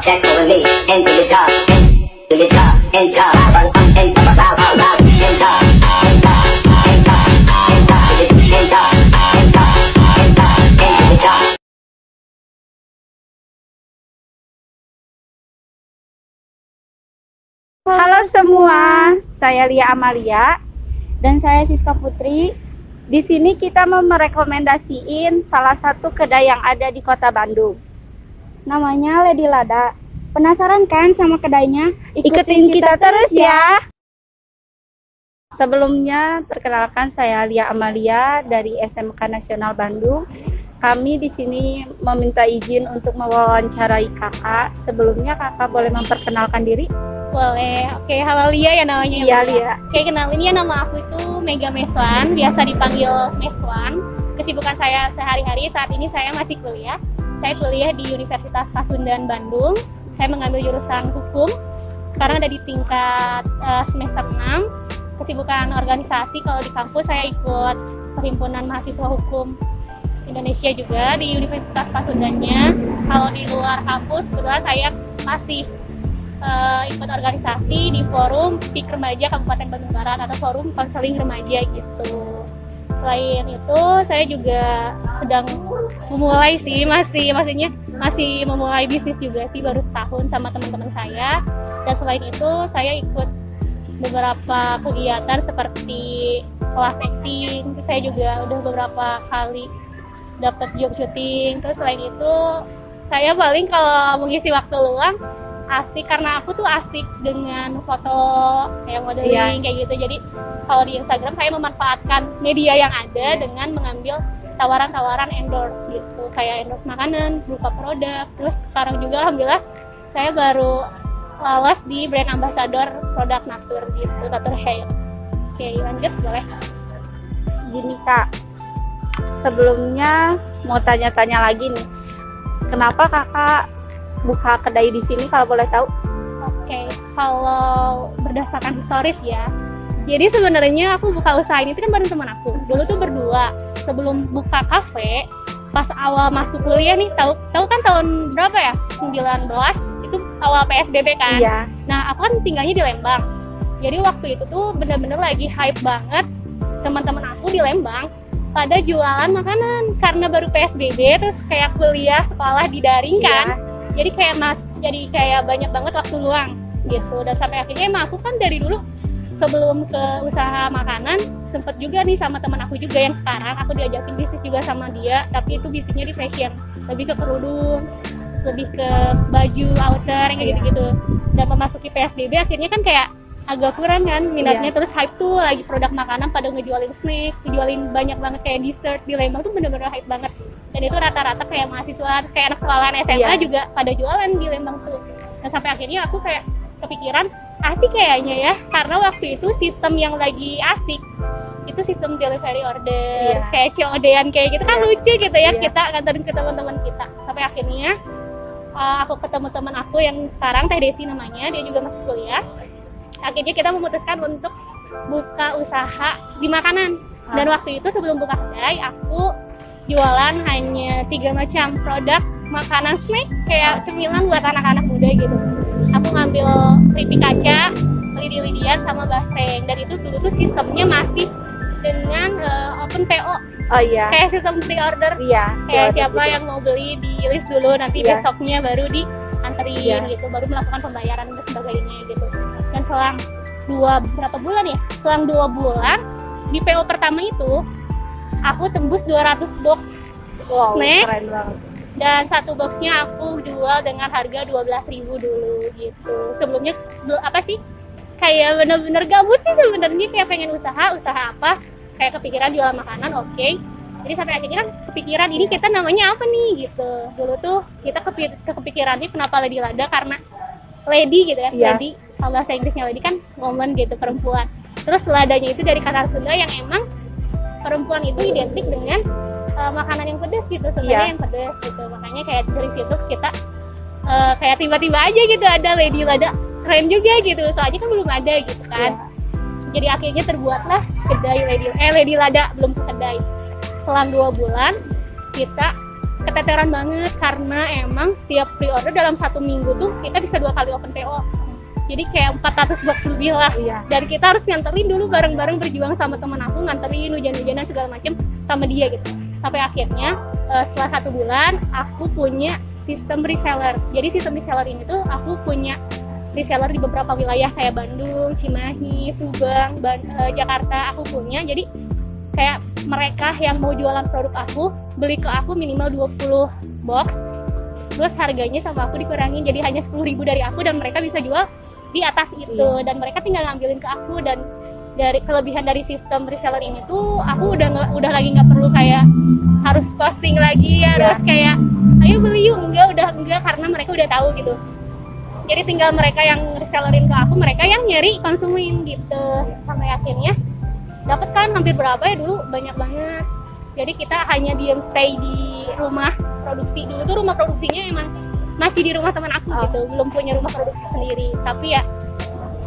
check for me, into the top, into the top, into the top, into the top, Halo semua, saya Lia Amalia dan saya Siska Putri. Di sini kita mau merekomendasiin salah satu kedai yang ada di Kota Bandung. Namanya Lady Lada. Penasaran kan sama kedainya? Ikutin kita terus ya. Sebelumnya, perkenalkan saya Lia Amalia dari SMK Nasional Bandung. Kami di sini meminta izin untuk mewawancarai kakak. Sebelumnya kakak boleh memperkenalkan diri? Boleh. Oke, halo Lia ya namanya. Iya, Lia. Oke, kenalin ya, nama aku itu Mega Meswan, biasa dipanggil Meswan. Kesibukan saya sehari-hari saat ini saya masih kuliah. Saya kuliah di Universitas Pasundan Bandung. Saya mengambil jurusan hukum. Sekarang ada di tingkat semester 6. Kesibukan organisasi kalau di kampus saya ikut Perhimpunan Mahasiswa Hukum Indonesia juga di Universitas Pasundannya. Kalau di luar kampus kebetulan saya masih ikut organisasi di forum PIK Remaja Kabupaten Bandung Barat atau forum konseling remaja gitu. Selain itu saya juga sedang memulai sih, masih memulai bisnis juga sih, baru setahun sama teman-teman saya. Dan selain itu saya ikut beberapa kegiatan seperti kelas acting. Terus saya juga udah beberapa kali dapat job syuting. Terus selain itu saya paling kalau mengisi waktu luang asik, karena aku tuh asik dengan foto kayak modeling kayak gitu. Jadi kalau di Instagram saya memanfaatkan media yang ada dengan mengambil tawaran-tawaran endorse gitu, kayak endorse makanan berupa produk. Terus sekarang juga alhamdulillah saya baru lolos di brand ambassador produk Natur gitu, Natur Hair. Oke, lanjut boleh. Gini Kak, sebelumnya mau tanya-tanya lagi nih, kenapa kakak buka kedai di sini kalau boleh tahu? Oke, kalau berdasarkan historis ya. Jadi sebenarnya aku buka usaha ini kan bareng teman aku. Dulu tuh berdua. Sebelum buka kafe, pas awal masuk kuliah nih, tahu kan tahun berapa ya? 19 itu awal PSBB kan. Iya. Nah, aku kan tinggalnya di Lembang. Jadi waktu itu tuh bener-bener lagi hype banget teman-teman aku di Lembang pada jualan makanan karena baru PSBB, terus kayak kuliah sekolah di daring kan. Jadi kayak banyak banget waktu luang gitu. Dan sampai akhirnya emang aku kan dari dulu sebelum ke usaha makanan sempet juga nih sama teman aku juga yang sekarang aku diajakin bisnis juga sama dia, tapi itu bisnisnya di fashion, lebih ke kerudung, terus lebih ke baju outer yang kayak gitu-gitu. Dan memasuki PSBB akhirnya kan kayak agak kurang kan minatnya. Terus hype tuh lagi produk makanan pada ngejualin snack, ngejualin banyak banget kayak dessert di Lembang tuh bener-bener hype banget. Dan itu rata-rata kayak mahasiswa, terus kayak anak sekolahan SMA juga pada jualan di Lembang tuh. Nah sampai akhirnya aku kayak kepikiran asik kayaknya ya, karena waktu itu sistem yang lagi asik itu sistem delivery order, kayak COD-an kayak gitu kan lucu gitu ya, kita nganterin ke teman-teman kita. Sampai akhirnya aku ketemu teman aku yang sekarang Teh Desi namanya, dia juga masih kuliah. Akhirnya kita memutuskan untuk buka usaha di makanan. Dan waktu itu sebelum buka kedai aku jualan hanya 3 macam produk makanan snack kayak cemilan buat anak-anak muda gitu. Aku ngambil keripik kaca, lidi-lidian sama basreng, dan itu dulu tuh sistemnya masih dengan open PO. Oh iya. Kayak sistem pre-order. Iya. Kayak siapa yang mau beli di list dulu, nanti besoknya baru dianterin gitu, baru melakukan pembayaran dan sebagainya gitu. Dan selang Selang 2 bulan di PO pertama itu aku tembus 200 box snack. Keren banget. Dan satu boxnya aku jual dengan harga 12.000 dulu gitu. Sebelumnya kayak bener-bener gabut sih sebenarnya, kayak pengen usaha apa, kayak kepikiran jualan makanan, oke. Jadi sampai akhirnya kan kepikiran ini kita namanya apa nih gitu. Dulu tuh kita kepikirannya kenapa Lady Lada, karena lady gitu kan. Lady, kalau bahasa Inggrisnya lady kan woman gitu, perempuan. Terus ladanya itu dari kata Sunda yang emang perempuan itu identik dengan makanan yang pedas gitu, sebenarnya yang pedas gitu. Makanya kayak dari situ kita kayak tiba-tiba aja gitu ada Lady Lada, keren juga gitu, soalnya kan belum ada gitu kan. Jadi akhirnya terbuatlah kedai Lady Lada, belum ke kedai. Selang 2 bulan kita keteteran banget karena emang setiap pre-order dalam 1 minggu tuh kita bisa 2 kali open PO. Jadi kayak 400 box lebih lah. Iya. Dan kita harus nganterin dulu bareng-bareng, berjuang sama teman aku, nganterin hujan-hujanan segala macem sama dia gitu. Sampai akhirnya setelah 1 bulan aku punya sistem reseller. Jadi sistem reseller ini tuh aku punya reseller di beberapa wilayah kayak Bandung, Cimahi, Subang, Jakarta aku punya. Jadi kayak mereka yang mau jualan produk aku, beli ke aku minimal 20 box, terus harganya sama aku dikurangin jadi hanya 10.000 dari aku, dan mereka bisa jual di atas itu. Dan mereka tinggal ngambilin ke aku. Dan dari kelebihan dari sistem reseller ini tuh aku udah lagi nggak perlu kayak harus posting lagi, harus kayak ayo beli yuk, enggak karena mereka udah tahu gitu. Jadi tinggal mereka yang resellerin ke aku, mereka yang nyari konsumen gitu. Sampai akhirnya dapat kan hampir berapa ya, dulu banyak banget. Jadi kita hanya diem stay di rumah produksi. Dulu tuh rumah produksinya emang masih di rumah teman aku gitu, belum punya rumah produksi sendiri. Tapi ya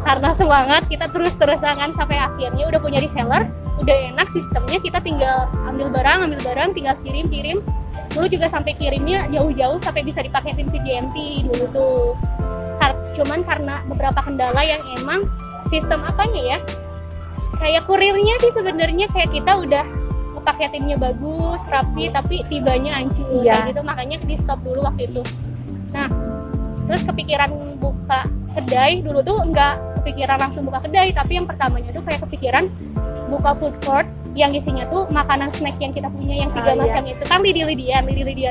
karena semangat kita terus-terusan sampai akhirnya udah punya reseller, udah enak sistemnya, kita tinggal ambil barang, tinggal kirim. Dulu juga sampai kirimnya jauh-jauh sampai bisa dipaketin ke JMT dulu tuh. Cuman karena beberapa kendala yang emang sistem apanya ya, kayak kurirnya sih sebenarnya kayak kita udah ngepaketinnya bagus, rapi, tapi tibanya hancur gitu, makanya di stop dulu waktu itu. Nah, terus kepikiran buka kedai, dulu tuh nggak kepikiran langsung buka kedai, tapi yang pertamanya tuh kayak kepikiran buka food court yang isinya tuh makanan snack yang kita punya yang 3 macam itu kan. Lidi-lidian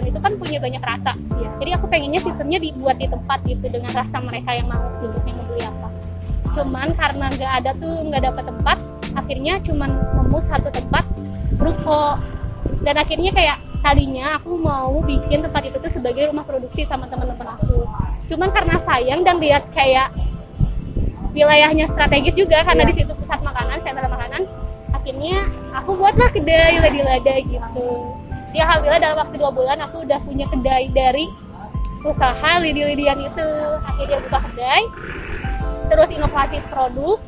itu kan punya banyak rasa. Jadi aku pengennya sistemnya dibuat di tempat gitu dengan rasa mereka yang mau beli apa. Cuman karena nggak dapat tempat, akhirnya cuman nemu satu tempat ruko. Dan akhirnya kayak tadinya aku mau bikin tempat itu tuh sebagai rumah produksi sama teman-teman aku. Cuman karena sayang dan lihat kayak wilayahnya strategis juga karena di situ pusat makanan, sentra makanan. Akhirnya aku buatlah kedai Ladi-Lada gitu. Ya alhamdulillah dalam waktu 2 bulan aku udah punya kedai dari usaha lidi-lidian itu. Akhirnya buka kedai, terus inovasi produk,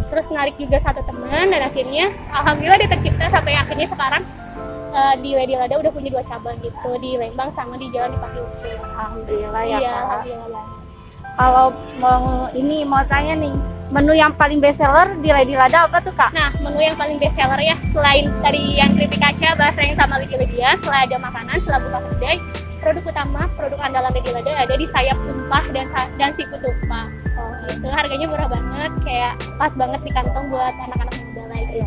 terus narik juga satu teman, dan akhirnya alhamdulillah dia tercipta sampai akhirnya sekarang di Ladi-Lada udah punya 2 cabang gitu, di Lembang sama di Jalan Dipati Ucu. Alhamdulillah ya, iya, Kak. alhamdulillah. Kalau mau tanya nih, menu yang paling best seller di Ladi-Lada apa tuh, Kak? Nah, menu yang paling best seller ya, selain tadi yang keripik kaca, basreng sama lidi-lidian, setelah ada makanan, setelah buka kedai, produk utama, produk andalan Ladi-Lada ada di sayap tumpah dan siput tumpah. Itu harganya murah banget, kayak pas banget di kantong buat anak-anak muda lagi.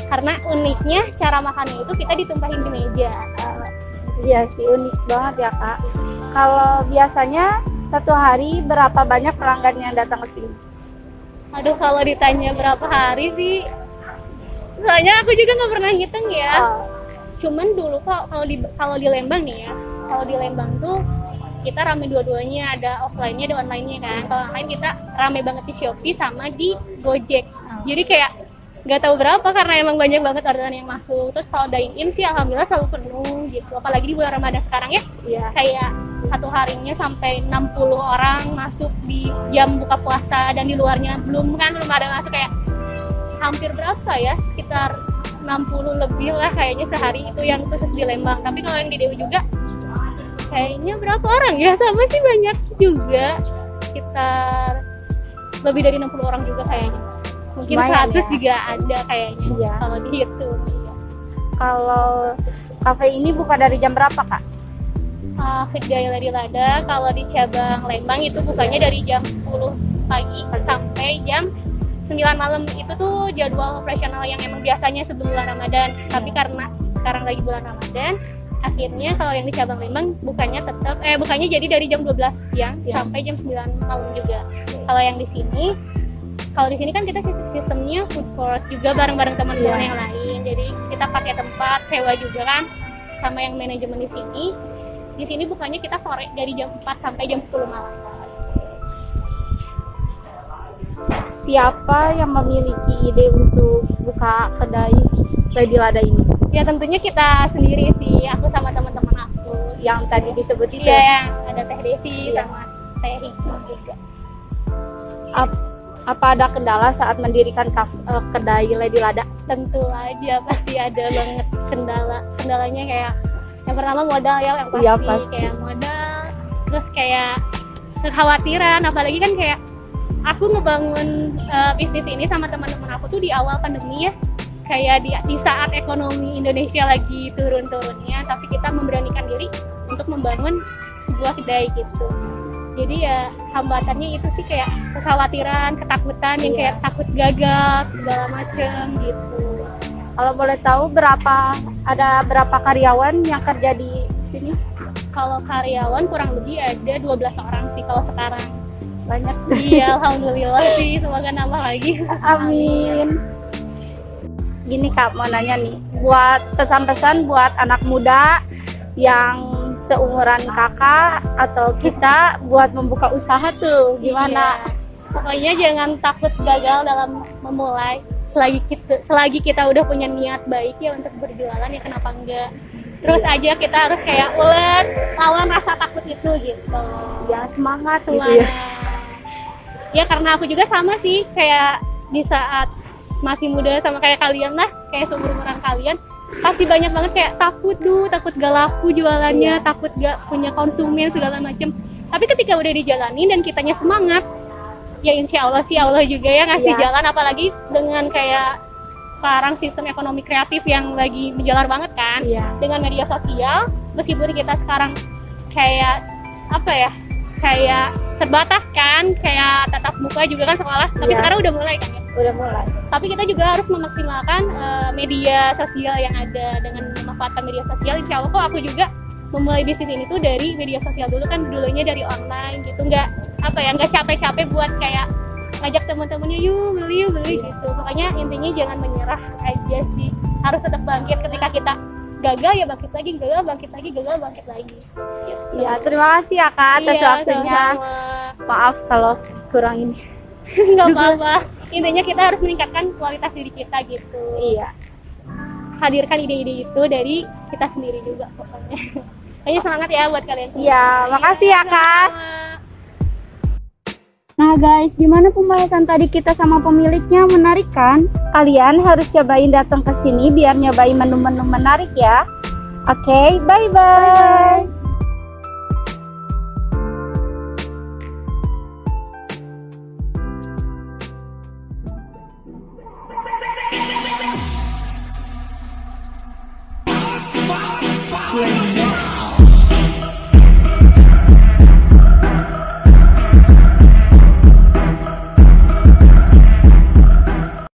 Karena uniknya cara makannya itu kita ditumpahin di meja. Iya sih, unik banget ya, Kak. Kalau biasanya satu hari berapa banyak pelanggan yang datang ke sini? Aduh, kalau ditanya berapa hari sih, soalnya aku juga nggak pernah ngitung ya. Cuman dulu kok kalau di Lembang nih ya, kalau di Lembang tuh kita rame dua-duanya, ada offline-nya, ada online-nya kan. Kalau online kita rame banget di Shopee sama di Gojek. Jadi kayak nggak tahu berapa karena emang banyak banget orderan yang masuk. Terus kalau dine-in sih alhamdulillah selalu penuh gitu. Apalagi di bulan Ramadan sekarang ya. Kayak satu harinya sampai 60 orang masuk di jam buka puasa, dan di luarnya belum ada masuk, kayak hampir berapa ya, sekitar 60 lebih lah kayaknya sehari itu yang khusus di Lembang. Tapi kalau yang di Dewi juga kayaknya berapa orang ya, sama sih banyak juga, sekitar lebih dari 60 orang juga kayaknya, mungkin 100 juga ada kayaknya kalau dihitung. Kalau kafe ini buka dari jam berapa, Kak? Kedai Ladi-Lada kalau di cabang Lembang itu bukanya dari jam 10 pagi sampai jam 9 malam. Itu tuh jadwal operasional yang emang biasanya sebelum bulan Ramadan. Tapi karena sekarang lagi bulan Ramadan, akhirnya kalau yang di cabang Lembang bukanya jadi dari jam 12 siang sampai jam 9 malam juga. Kalau di sini kan kita sistemnya food court juga bareng-bareng teman-teman yang lain. Jadi kita pakai tempat sewa juga kan sama yang manajemen di sini. Di sini bukanya kita sore dari jam 4 sampai jam 10 malam. Siapa yang memiliki ide untuk buka kedai Ladi-Lada ini? Ya tentunya kita sendiri sih, aku sama teman-teman aku. Yang tadi disebut itu? Iya, yang ada Teh Desi sama Teh Hikmah juga. Apa ada kendala saat mendirikan kedai Ladi-Lada? Tentu aja pasti ada banget kendala. Kendalanya kayak Yang pertama modal ya, yang pasti, Iya, pasti. kayak modal, terus kayak kekhawatiran, apalagi kan kayak aku ngebangun bisnis ini sama teman-teman aku tuh di awal pandemi ya, kayak di saat ekonomi Indonesia lagi turun-turunnya, tapi kita memberanikan diri untuk membangun sebuah kedai gitu. Jadi ya hambatannya itu sih kayak kekhawatiran, ketakutan yang kayak takut gagal segala macem gitu. Kalau boleh tahu ada berapa karyawan yang kerja di sini? Kalau karyawan kurang lebih ada 12 orang sih kalau sekarang. Banyak. Iya, alhamdulillah sih, semoga nambah lagi. Amin. Gini Kak, mau nanya nih, buat pesan-pesan buat anak muda yang seumuran kakak atau kita buat membuka usaha tuh gimana? Iya. Pokoknya jangan takut gagal dalam memulai. Selagi kita udah punya niat baik ya untuk berjualan, ya kenapa enggak? Terus aja kita harus kayak ulet lawan rasa takut itu gitu. Ya semangat gitu Semangat. ya. Ya karena aku juga sama sih, kayak di saat masih muda sama kayak kalian lah, kayak seumuran kalian, pasti banyak banget kayak takut gak laku jualannya, takut gak punya konsumen segala macem. Tapi ketika udah dijalanin dan kitanya semangat, ya insya Allah sih Allah juga ya ngasih jalan. Apalagi dengan kayak sekarang sistem ekonomi kreatif yang lagi menjalar banget kan, dengan media sosial. Meskipun kita sekarang kayak apa ya, kayak terbatas kan, kayak tatap muka juga kan sekolah, tapi sekarang udah mulai kan ya. Udah mulai. Tapi kita juga harus memaksimalkan media sosial yang ada. Dengan memanfaatkan media sosial, insya Allah kok aku juga memulai bisnis ini tuh dari media sosial dulu kan, dulunya dari online gitu, nggak capek-capek buat kayak ngajak teman-temannya yuk beli gitu. Makanya intinya jangan menyerah aja sih, harus tetap bangkit. Ketika kita gagal ya bangkit lagi, gagal bangkit lagi, gagal bangkit lagi gitu. Ya terima kasih ya Kak atas waktunya. Sama-sama. Maaf kalau kurang ini. Nggak apa-apa, intinya kita harus meningkatkan kualitas diri kita gitu. Iya. Hadirkan ide-ide itu dari kita sendiri juga pokoknya. Kayaknya semangat ya buat kalian semua. Iya, makasih ya Kak. Sama-sama. Nah guys, gimana pembahasan tadi kita sama pemiliknya, menarik kan? Kalian harus cobain datang ke sini biar nyobain menu-menu menarik ya. Oke, bye-bye.